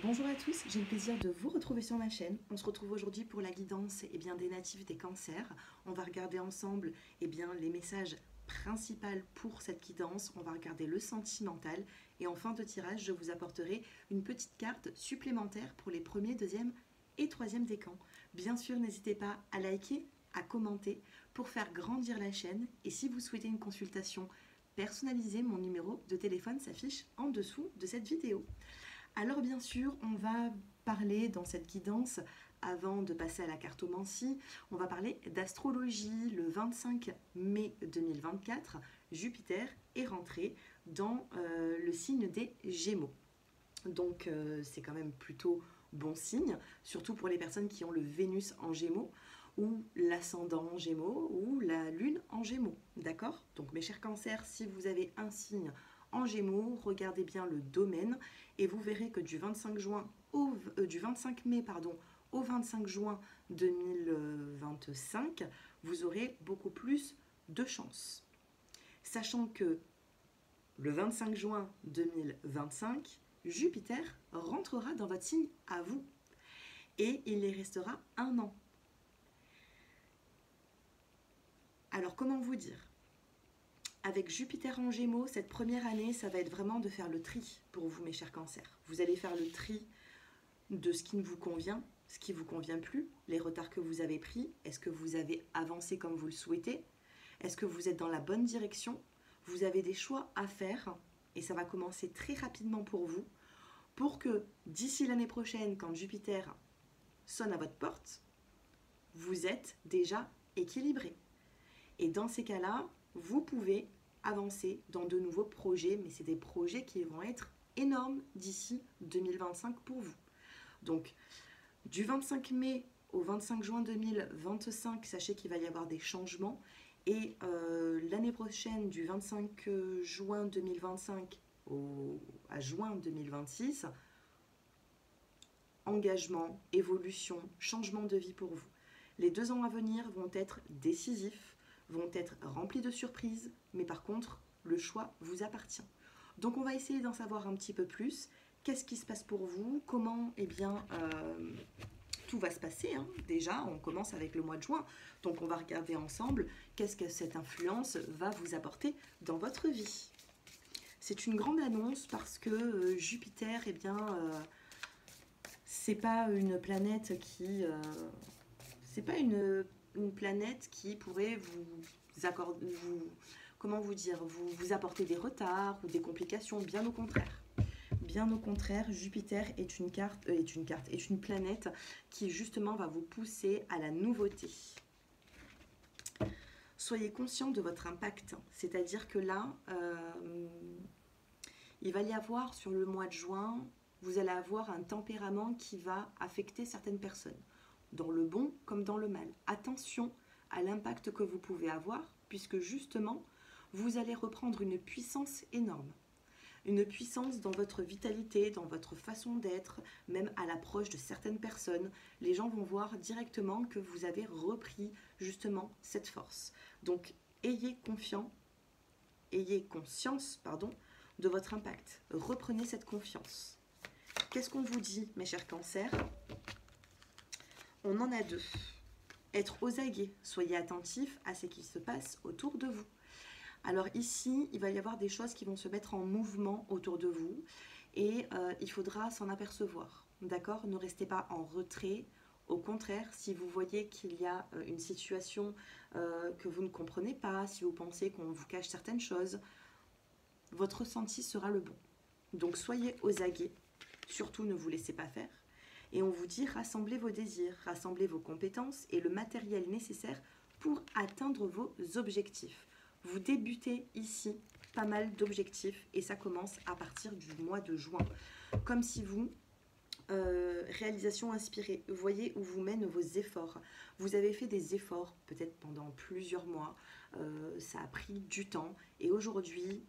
Bonjour à tous, j'ai le plaisir de vous retrouver sur ma chaîne. On se retrouve aujourd'hui pour la guidance des natifs des cancers. On va regarder ensemble les messages principaux pour cette guidance. On va regarder le sentimental et en fin de tirage, je vous apporterai une petite carte supplémentaire pour les premiers, deuxième et troisième décans. Bien sûr, n'hésitez pas à liker, à commenter pour faire grandir la chaîne. Et si vous souhaitez une consultation personnalisée, mon numéro de téléphone s'affiche en dessous de cette vidéo. Alors bien sûr, on va parler dans cette guidance, avant de passer à la cartomancie, on va parler d'astrologie. Le 25 mai 2024, Jupiter est rentré dans le signe des Gémeaux. Donc c'est quand même plutôt bon signe, surtout pour les personnes qui ont le Vénus en Gémeaux, ou l'ascendant en Gémeaux, ou la Lune en Gémeaux. D'accord? Donc mes chers cancers, si vous avez un signe en Gémeaux, regardez bien le domaine et vous verrez que du 25 mai au 25 juin 2025, vous aurez beaucoup plus de chance. Sachant que le 25 juin 2025, Jupiter rentrera dans votre signe à vous et il y restera un an. Alors comment vous dire ? Avec Jupiter en Gémeaux, cette première année, ça va être vraiment de faire le tri pour vous, mes chers cancers. Vous allez faire le tri de ce qui ne vous convient, ce qui ne vous convient plus, les retards que vous avez pris. Est-ce que vous avez avancé comme vous le souhaitez? Est-ce que vous êtes dans la bonne direction? Vous avez des choix à faire et ça va commencer très rapidement pour que d'ici l'année prochaine, quand Jupiter sonne à votre porte, vous êtes déjà équilibré. Et dans ces cas-là, vous pouvez avancer dans de nouveaux projets, mais c'est des projets qui vont être énormes d'ici 2025 pour vous. Donc, du 25 mai au 25 juin 2025, sachez qu'il va y avoir des changements. Et l'année prochaine, du 25 juin 2025 à juin 2026, engagement, évolution, changement de vie pour vous. Les 2 ans à venir vont être décisifs, vont être remplis de surprises, mais par contre, le choix vous appartient. Donc on va essayer d'en savoir un petit peu plus. Qu'est-ce qui se passe pour vous? Comment tout va se passer, hein. Déjà, on commence avec le mois de juin. Donc on va regarder ensemble qu'est-ce que cette influence va vous apporter dans votre vie. C'est une grande annonce parce que Jupiter, c'est pas une planète qui... c'est pas une planète qui pourrait vous accorder, vous apporter des retards ou des complications, bien au contraire. Bien au contraire, Jupiter est une planète qui justement va vous pousser à la nouveauté. Soyez conscient de votre impact, c'est-à-dire que là, il va y avoir sur le mois de juin, vous allez avoir un tempérament qui va affecter certaines personnes, dans le bon comme dans le mal. Attention à l'impact que vous pouvez avoir, puisque justement, vous allez reprendre une puissance énorme. Une puissance dans votre vitalité, dans votre façon d'être, même à l'approche de certaines personnes. Les gens vont voir directement que vous avez repris justement cette force. Donc, ayez conscience de votre impact. Reprenez cette confiance. Qu'est-ce qu'on vous dit, mes chers cancers? On en a 2. Être aux aguets. Soyez attentifs à ce qui se passe autour de vous. Alors ici, il va y avoir des choses qui vont se mettre en mouvement autour de vous et il faudra s'en apercevoir. D'accord? Ne restez pas en retrait. Au contraire, si vous voyez qu'il y a une situation que vous ne comprenez pas, si vous pensez qu'on vous cache certaines choses, votre ressenti sera le bon. Donc soyez aux aguets. Surtout, ne vous laissez pas faire. Et on vous dit, rassemblez vos désirs, rassemblez vos compétences et le matériel nécessaire pour atteindre vos objectifs. Vous débutez ici pas mal d'objectifs et ça commence à partir du mois de juin. Comme si vous, réalisation inspirée, voyez où vous mènent vos efforts. Vous avez fait des efforts peut-être pendant plusieurs mois, ça a pris du temps et aujourd'hui,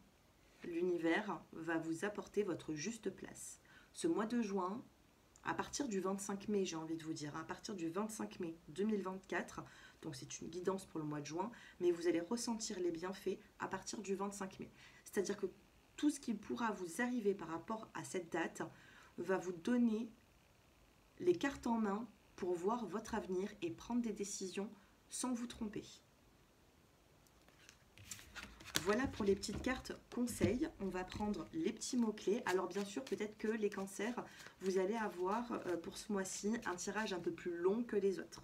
l'univers va vous apporter votre juste place. Ce mois de juin, à partir du 25 mai, j'ai envie de vous dire, à partir du 25 mai 2024, donc c'est une guidance pour le mois de juin, mais vous allez ressentir les bienfaits à partir du 25 mai. C'est-à-dire que tout ce qui pourra vous arriver par rapport à cette date, va vous donner les cartes en main pour voir votre avenir et prendre des décisions sans vous tromper. Voilà pour les petites cartes conseils. On va prendre les petits mots-clés. Alors bien sûr, peut-être que les cancers, vous allez avoir pour ce mois-ci un tirage un peu plus long que les autres.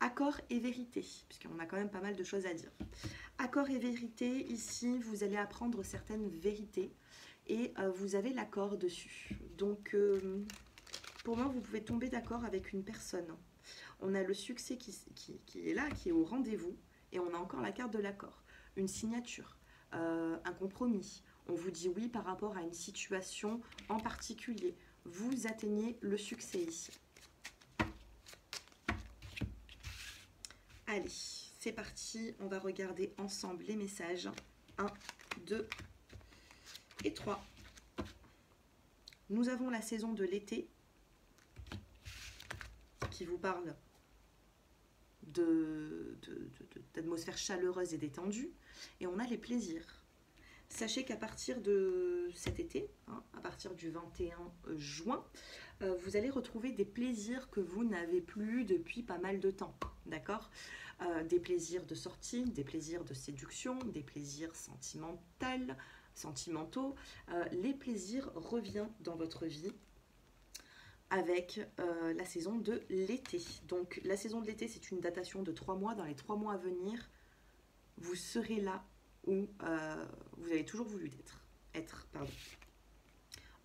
Accord et vérité, puisqu'on a quand même pas mal de choses à dire. Accord et vérité, ici, vous allez apprendre certaines vérités et vous avez l'accord dessus. Donc, pour moi, vous pouvez tomber d'accord avec une personne. On a le succès qui est là, qui est au rendez-vous, et on a encore la carte de l'accord. Une signature, un compromis. On vous dit oui par rapport à une situation en particulier. Vous atteignez le succès ici. Allez, c'est parti. On va regarder ensemble les messages. 1, 2 et 3. Nous avons la saison de l'été qui vous parle d'atmosphère chaleureuse et détendue. Et on a les plaisirs. Sachez qu'à partir de cet été, à partir du 21 juin, vous allez retrouver des plaisirs que vous n'avez plus depuis pas mal de temps. D'accord ? Des plaisirs de sortie, des plaisirs de séduction, des plaisirs sentimentaux. Les plaisirs reviennent dans votre vie avec la saison de l'été. Donc la saison de l'été, c'est une datation de 3 mois. Dans les 3 mois à venir, vous serez là où vous avez toujours voulu être.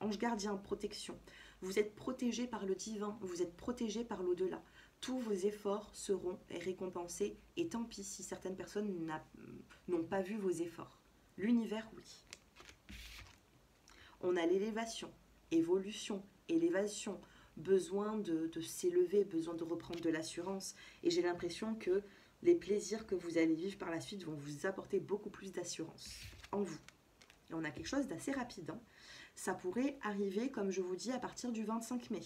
Ange gardien, protection. Vous êtes protégé par le divin, vous êtes protégé par l'au-delà. Tous vos efforts seront récompensés et tant pis si certaines personnes n'ont pas vu vos efforts. L'univers, oui. On a l'élévation, évolution, élévation, besoin de s'élever, besoin de reprendre de l'assurance. Et j'ai l'impression que les plaisirs que vous allez vivre par la suite vont vous apporter beaucoup plus d'assurance en vous. Et on a quelque chose d'assez rapide. Ça pourrait arriver, comme je vous dis, à partir du 25 mai.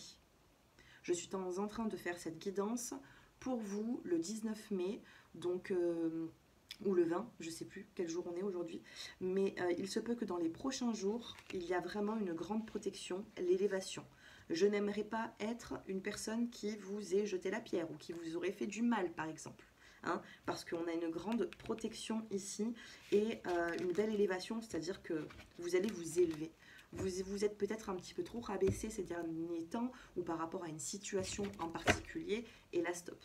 Je suis en train de faire cette guidance pour vous le 19 mai, donc, ou le 20, je ne sais plus quel jour on est aujourd'hui. Mais il se peut que dans les prochains jours, il y a vraiment une grande protection, l'élévation. Je n'aimerais pas être une personne qui vous ait jeté la pierre ou qui vous aurait fait du mal, par exemple. Parce qu'on a une grande protection ici et une belle élévation, c'est-à-dire que vous allez vous élever. Vous êtes peut-être un petit peu trop rabaissé ces derniers temps ou par rapport à une situation en particulier, et là stop.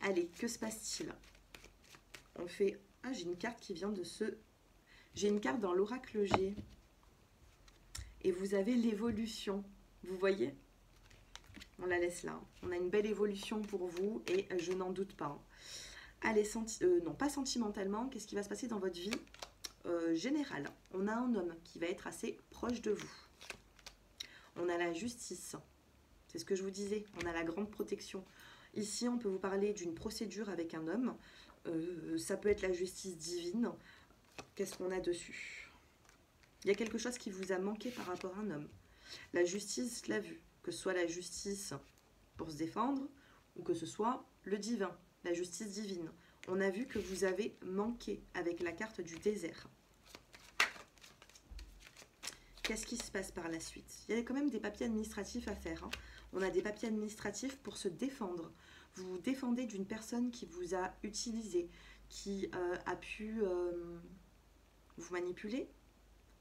Allez, que se passe-t-il? On fait... Ah, j'ai une carte qui vient de se... J'ai une carte dans l'oracle G. Et vous avez l'évolution. Vous voyez? On la laisse là. On a une belle évolution pour vous et je n'en doute pas. Allez, non, pas sentimentalement. Qu'est-ce qui va se passer dans votre vie générale? On a un homme qui va être assez proche de vous. On a la justice. C'est ce que je vous disais. On a la grande protection. Ici, on peut vous parler d'une procédure avec un homme. Ça peut être la justice divine. Qu'est-ce qu'on a dessus? Il y a quelque chose qui vous a manqué par rapport à un homme. La justice l'a vu. Que ce soit la justice pour se défendre ou que ce soit le divin, la justice divine. On a vu que vous avez manqué avec la carte du désert. Qu'est-ce qui se passe par la suite? Il y a quand même des papiers administratifs à faire. On a des papiers administratifs pour se défendre. Vous vous défendez d'une personne qui vous a utilisé, qui a pu vous manipuler,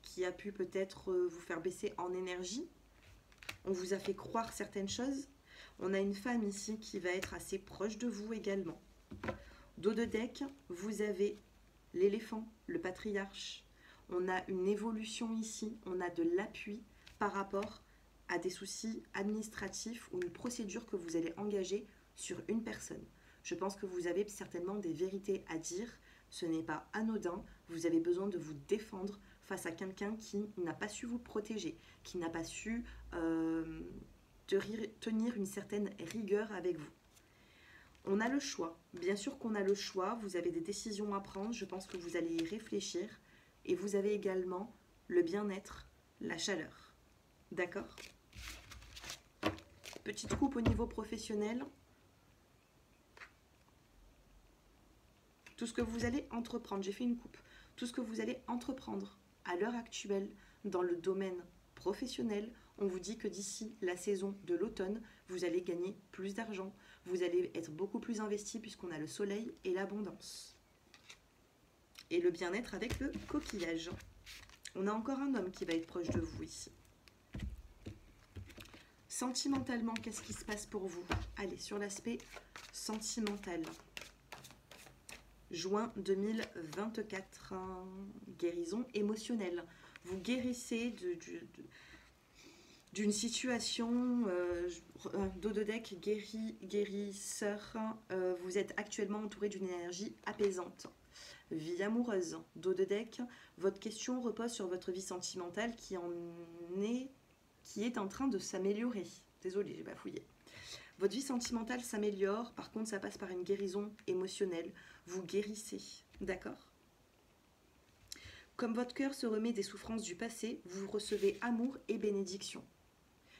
qui a pu peut-être vous faire baisser en énergie. On vous a fait croire certaines choses. On a une femme ici qui va être assez proche de vous également. Dos de deck, vous avez l'éléphant, le patriarche. On a une évolution ici. On a de l'appui par rapport à des soucis administratifs ou une procédure que vous allez engager sur une personne. Je pense que vous avez certainement des vérités à dire. Ce n'est pas anodin. Vous avez besoin de vous défendre face à quelqu'un qui n'a pas su vous protéger, qui n'a pas su tenir une certaine rigueur avec vous. On a le choix. Bien sûr qu'on a le choix. Vous avez des décisions à prendre. Je pense que vous allez y réfléchir. Et vous avez également le bien-être, la chaleur. D'accord? Petite coupe au niveau professionnel. Tout ce que vous allez entreprendre, j'ai fait une coupe. Tout ce que vous allez entreprendre à l'heure actuelle dans le domaine professionnel, on vous dit que d'ici la saison de l'automne, vous allez gagner plus d'argent. Vous allez être beaucoup plus investi puisqu'on a le soleil et l'abondance. Et le bien-être avec le coquillage. On a encore un homme qui va être proche de vous ici. Sentimentalement, qu'est-ce qui se passe pour vous? Allez, sur l'aspect sentimental. Juin 2024, guérison émotionnelle. Vous guérissez d'une situation, dos de deck, guérisseur. Vous êtes actuellement entouré d'une énergie apaisante. Vie amoureuse, dos de deck. Votre question repose sur votre vie sentimentale qui est en train de s'améliorer. Désolée, j'ai bafouillé. Votre vie sentimentale s'améliore, par contre ça passe par une guérison émotionnelle. Vous guérissez, d'accord? Comme votre cœur se remet des souffrances du passé, vous recevez amour et bénédiction.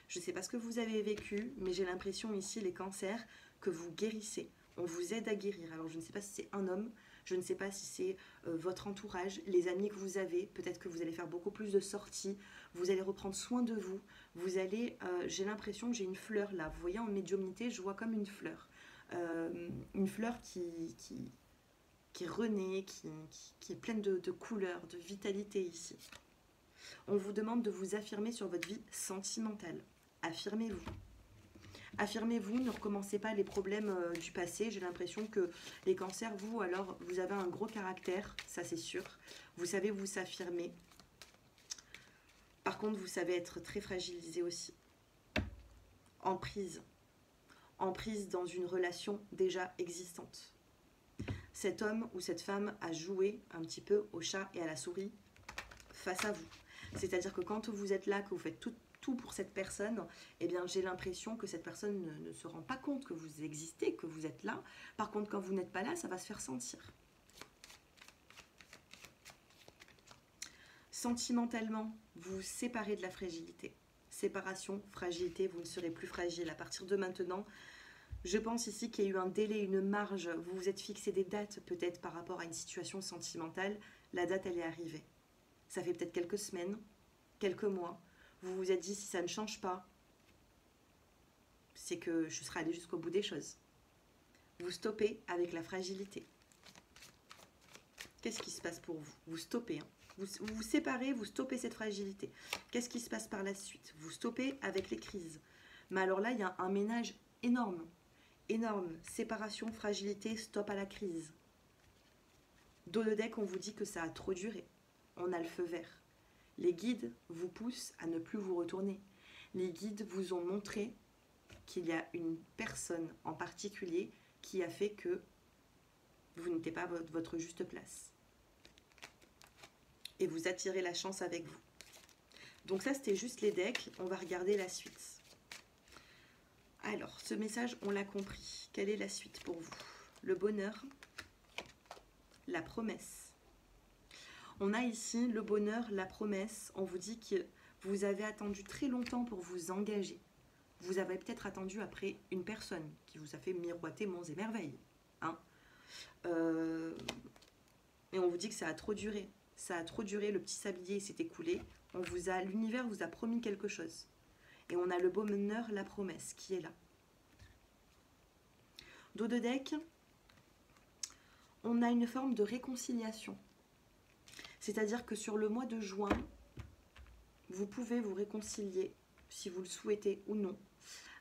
Je ne sais pas ce que vous avez vécu, mais j'ai l'impression ici, les cancers, que vous guérissez. On vous aide à guérir. Alors je ne sais pas si c'est un homme, je ne sais pas si c'est votre entourage, les amis que vous avez. Peut-être que vous allez faire beaucoup plus de sorties, vous allez reprendre soin de vous. Vous allez, j'ai l'impression que j'ai une fleur là. Vous voyez, en médiumnité, je vois comme une fleur. Une fleur qui renaît, qui est pleine de couleurs, de vitalité ici. On vous demande de vous affirmer sur votre vie sentimentale. Affirmez-vous. Affirmez-vous, ne recommencez pas les problèmes du passé. J'ai l'impression que les cancers, vous, alors, vous avez un gros caractère, ça c'est sûr. Vous savez vous s'affirmer. Par contre, vous savez être très fragilisé aussi. Emprise. Emprise dans une relation déjà existante. Cet homme ou cette femme a joué un petit peu au chat et à la souris face à vous. C'est-à-dire que quand vous êtes là, que vous faites tout pour cette personne, eh bien j'ai l'impression que cette personne ne se rend pas compte que vous existez, que vous êtes là. Par contre, quand vous n'êtes pas là, ça va se faire sentir. Sentimentalement, vous vous séparez de la fragilité. Séparation, fragilité, vous ne serez plus fragile. À partir de maintenant, je pense ici qu'il y a eu un délai, une marge. Vous vous êtes fixé des dates peut-être par rapport à une situation sentimentale. La date, elle est arrivée. Ça fait peut-être quelques semaines, quelques mois. Vous vous êtes dit, si ça ne change pas, c'est que je serai allée jusqu'au bout des choses. Vous stoppez avec la fragilité. Qu'est-ce qui se passe pour vous? Vous stoppez. Hein. Vous vous séparez, vous stoppez cette fragilité. Qu'est-ce qui se passe par la suite? Vous stoppez avec les crises. Mais alors là, il y a un ménage énorme. Énorme. Séparation, fragilité, stop à la crise. Dos de deck, on vous dit que ça a trop duré. On a le feu vert. Les guides vous poussent à ne plus vous retourner. Les guides vous ont montré qu'il y a une personne en particulier qui a fait que vous n'étiez pas à votre juste place. Et vous attirez la chance avec vous. Donc ça, c'était juste les decks. On va regarder la suite. Alors, ce message, on l'a compris. Quelle est la suite pour vous? Le bonheur, la promesse. On a ici le bonheur, la promesse. On vous dit que vous avez attendu très longtemps pour vous engager. Vous avez peut-être attendu après une personne qui vous a fait miroiter monts et merveilles. Hein, et on vous dit que ça a trop duré. Ça a trop duré, le petit sablier s'est écoulé. L'univers vous a promis quelque chose. Et on a le bonheur, la promesse qui est là. Dos de deck, on a une forme de réconciliation. C'est-à-dire que sur le mois de juin, vous pouvez vous réconcilier, si vous le souhaitez ou non,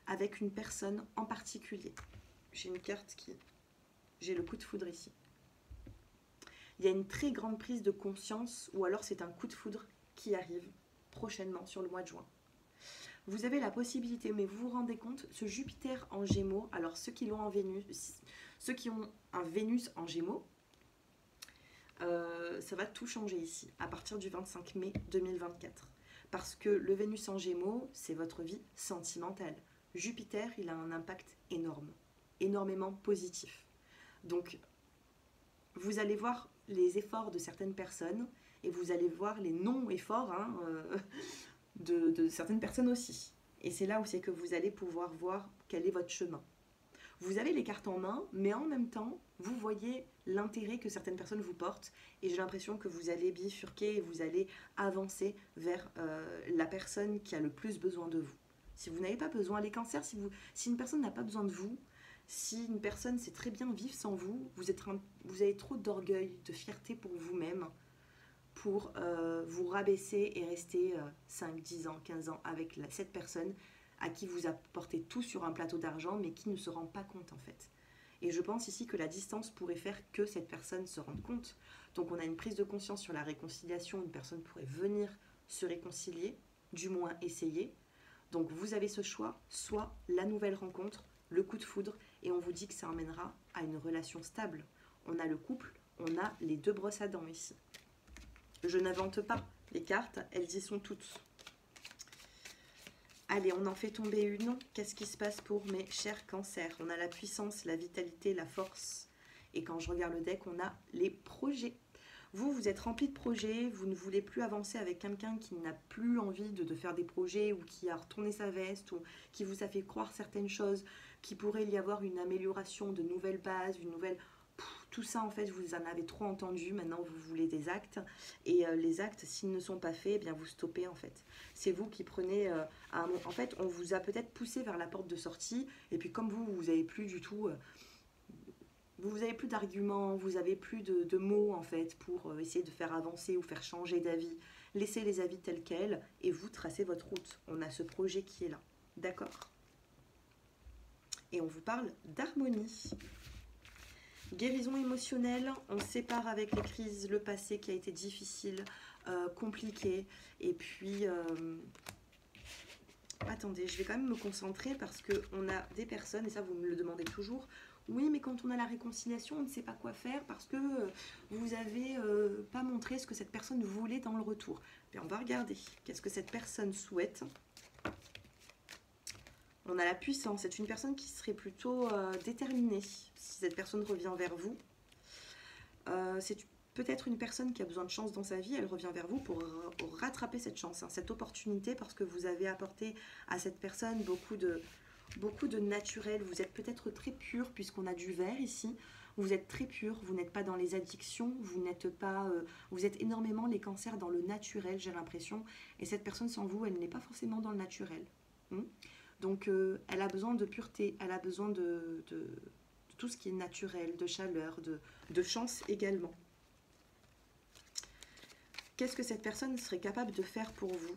avec une personne en particulier. J'ai une carte qui... J'ai le coup de foudre ici. Il y a une très grande prise de conscience, ou alors c'est un coup de foudre qui arrive prochainement sur le mois de juin. Vous avez la possibilité, mais vous vous rendez compte, ce Jupiter en Gémeaux, alors ceux qui ont un Vénus en Gémeaux, ça va tout changer ici, à partir du 25 mai 2024. Parce que le Vénus en Gémeaux, c'est votre vie sentimentale. Jupiter, il a un impact énorme, énormément positif. Donc, vous allez voir les efforts de certaines personnes et vous allez voir les non-efforts de certaines personnes aussi. Et c'est là où c'est que vous allez pouvoir voir quel est votre chemin. Vous avez les cartes en main, mais en même temps, vous voyez l'intérêt que certaines personnes vous portent. Et j'ai l'impression que vous allez bifurquer et vous allez avancer vers la personne qui a le plus besoin de vous. Si vous n'avez pas besoin, les cancers, si une personne n'a pas besoin de vous, si une personne sait très bien vivre sans vous, vous avez trop d'orgueil, de fierté pour vous-même, pour vous rabaisser et rester 5, 10 ans, 15 ans avec cette personne à qui vous apportez tout sur un plateau d'argent, mais qui ne se rend pas compte en fait. Et je pense ici que la distance pourrait faire que cette personne se rende compte. Donc on a une prise de conscience sur la réconciliation, une personne pourrait venir se réconcilier, du moins essayer. Donc vous avez ce choix, soit la nouvelle rencontre, le coup de foudre, et on vous dit que ça emmènera à une relation stable. On a le couple, on a les deux brosses à dents ici. Je n'invente pas les cartes, elles y sont toutes. Allez, on en fait tomber une. Qu'est-ce qui se passe pour mes chers cancers? On a la puissance, la vitalité, la force. Et quand je regarde le deck, on a les projets. Vous êtes rempli de projets, vous ne voulez plus avancer avec quelqu'un qui n'a plus envie de faire des projets ou qui a retourné sa veste ou qui vous a fait croire certaines choses, qui pourrait y avoir une amélioration, de nouvelles bases, une nouvelle... Tout ça, en fait, vous en avez trop entendu. Maintenant, vous voulez des actes. Et les actes, s'ils ne sont pas faits, eh bien, vous stoppez, en fait. C'est vous qui prenez... en fait, on vous a peut-être poussé vers la porte de sortie. Et puis, comme vous n'avez plus du tout... vous n'avez plus d'arguments, vous n'avez plus de mots, en fait, pour essayer de faire avancer ou faire changer d'avis. Laissez les avis tels quels et vous tracez votre route. On a ce projet qui est là. D'accord? Et on vous parle d'harmonie. Guérison émotionnelle, on sépare avec les crises, le passé qui a été difficile, compliqué. Et puis, attendez, je vais quand même me concentrer parce qu'on a des personnes, et ça vous me le demandez toujours, oui mais quand on a la réconciliation, on ne sait pas quoi faire parce que vous n'avez pas montré ce que cette personne voulait dans le retour. Bien, on va regarder, qu'est-ce que cette personne souhaite. On a la puissance, c'est une personne qui serait plutôt déterminée si cette personne revient vers vous. C'est peut-être une personne qui a besoin de chance dans sa vie, elle revient vers vous pour rattraper cette chance, hein, cette opportunité, parce que vous avez apporté à cette personne beaucoup de naturel. Vous êtes peut-être très pur, puisqu'on a du vert ici. Vous êtes très pur, vous n'êtes pas dans les addictions, vous n'êtes pas... vous êtes énormément les cancers dans le naturel, j'ai l'impression. Et cette personne sans vous, elle n'est pas forcément dans le naturel. Donc, elle a besoin de pureté, elle a besoin de tout ce qui est naturel, de chaleur, de chance également. Qu'est-ce que cette personne serait capable de faire pour vous?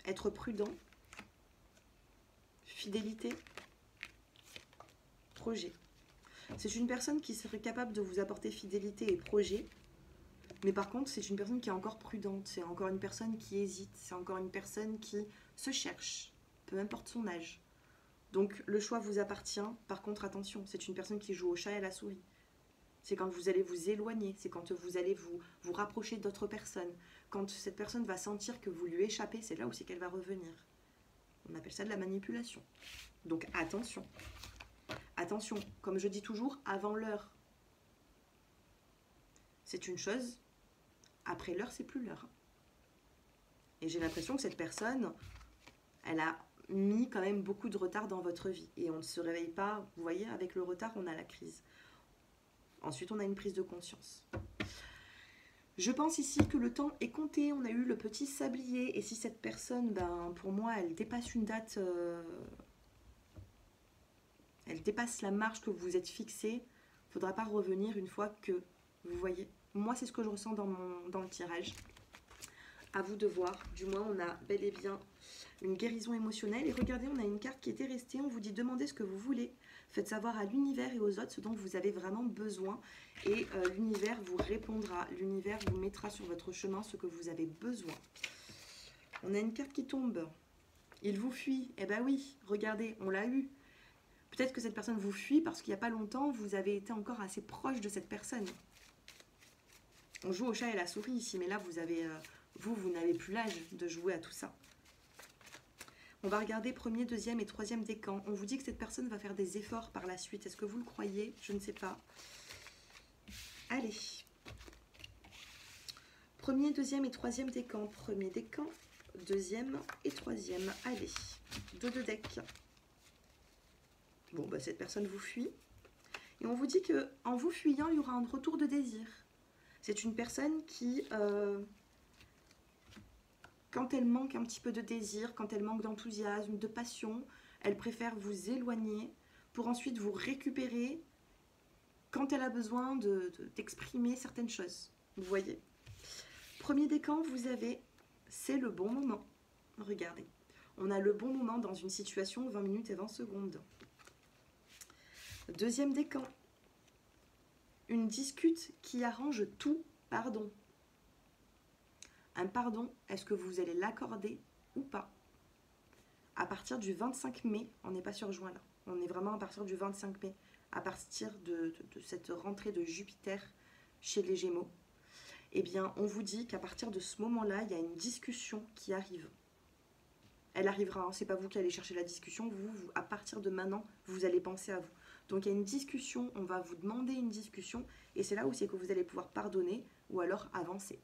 Être prudent, fidélité, projet. C'est une personne qui serait capable de vous apporter fidélité et projet. Mais par contre, c'est une personne qui est encore prudente, c'est encore une personne qui hésite, c'est encore une personne qui se cherche, peu importe son âge. Donc le choix vous appartient. Par contre, attention, c'est une personne qui joue au chat et à la souris. C'est quand vous allez vous éloigner, c'est quand vous allez vous rapprocher d'autres personnes. Quand cette personne va sentir que vous lui échappez, c'est là où c'est qu'elle va revenir. On appelle ça de la manipulation. Donc attention. Attention, comme je dis toujours, avant l'heure. C'est une chose, après l'heure, c'est plus l'heure. Et j'ai l'impression que cette personne, elle a mis quand même beaucoup de retard dans votre vie. Et on ne se réveille pas, vous voyez, avec le retard, on a la crise. Ensuite, on a une prise de conscience. Je pense ici que le temps est compté. On a eu le petit sablier. Et si cette personne, ben, pour moi, elle dépasse une date, elle dépasse la marge que vous vous êtes fixée, il ne faudra pas revenir une fois que, vous voyez. Moi, c'est ce que je ressens dans le tirage. À vous de voir. Du moins, on a bel et bien une guérison émotionnelle. Et regardez, on a une carte qui était restée. On vous dit demandez ce que vous voulez. Faites savoir à l'univers et aux autres ce dont vous avez vraiment besoin. Et l'univers vous répondra. L'univers vous mettra sur votre chemin ce que vous avez besoin. On a une carte qui tombe. Il vous fuit. Eh ben oui, regardez, on l'a eu. Peut-être que cette personne vous fuit parce qu'il n'y a pas longtemps, vous avez été encore assez proche de cette personne. On joue au chat et à la souris ici, mais là, vous n'avez plus l'âge de jouer à tout ça. On va regarder premier, deuxième et troisième décan. On vous dit que cette personne va faire des efforts par la suite. Est-ce que vous le croyez? Je ne sais pas. Allez. Premier, deuxième et troisième décan. Premier décan, deuxième et troisième. Allez, dos de deck. Bon, bah, cette personne vous fuit. Et on vous dit que en vous fuyant, il y aura un retour de désir. C'est une personne qui, quand elle manque un petit peu de désir, quand elle manque d'enthousiasme, de passion, elle préfère vous éloigner pour ensuite vous récupérer quand elle a besoin d'exprimer certaines choses. Vous voyez. Premier décan, vous avez, c'est le bon moment. Regardez, on a le bon moment dans une situation, 20 minutes et 20 secondes. Deuxième décan, une discute qui arrange tout pardon. Un pardon, est-ce que vous allez l'accorder ou pas? À partir du 25 mai, on n'est pas sur juin là, on est vraiment à partir du 25 mai, à partir de cette rentrée de Jupiter chez les Gémeaux. Eh bien, on vous dit qu'à partir de ce moment-là, il y a une discussion qui arrive. Elle arrivera, hein, c'est pas vous qui allez chercher la discussion, vous, à partir de maintenant, vous allez penser à vous. Donc il y a une discussion, on va vous demander une discussion, et c'est là où c'est que vous allez pouvoir pardonner ou alors avancer.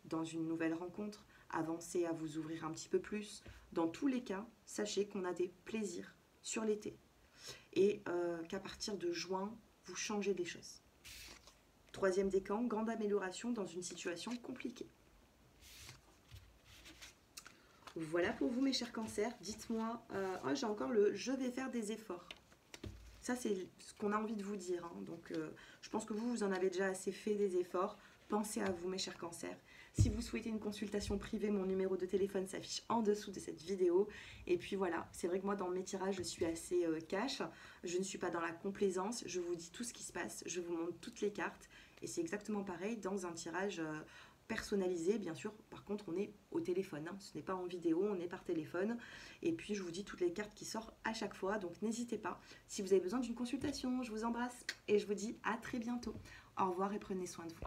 Dans une nouvelle rencontre, avancer à vous ouvrir un petit peu plus. Dans tous les cas, sachez qu'on a des plaisirs sur l'été. Et qu'à partir de juin, vous changez des choses. Troisième décan, grande amélioration dans une situation compliquée. Voilà pour vous mes chers cancers. Dites-moi, oh, j'ai encore le « je vais faire des efforts ». Ça, c'est ce qu'on a envie de vous dire. Hein. Donc, je pense que vous en avez déjà assez fait des efforts. Pensez à vous, mes chers cancers. Si vous souhaitez une consultation privée, mon numéro de téléphone s'affiche en dessous de cette vidéo. Et puis voilà, c'est vrai que moi, dans mes tirages, je suis assez cash. Je ne suis pas dans la complaisance. Je vous dis tout ce qui se passe. Je vous montre toutes les cartes. Et c'est exactement pareil dans un tirage personnalisé, bien sûr. Par contre, on est au téléphone, hein. Ce n'est pas en vidéo, on est par téléphone. Et puis, je vous dis toutes les cartes qui sortent à chaque fois. Donc, n'hésitez pas. Si vous avez besoin d'une consultation, je vous embrasse et je vous dis à très bientôt. Au revoir et prenez soin de vous.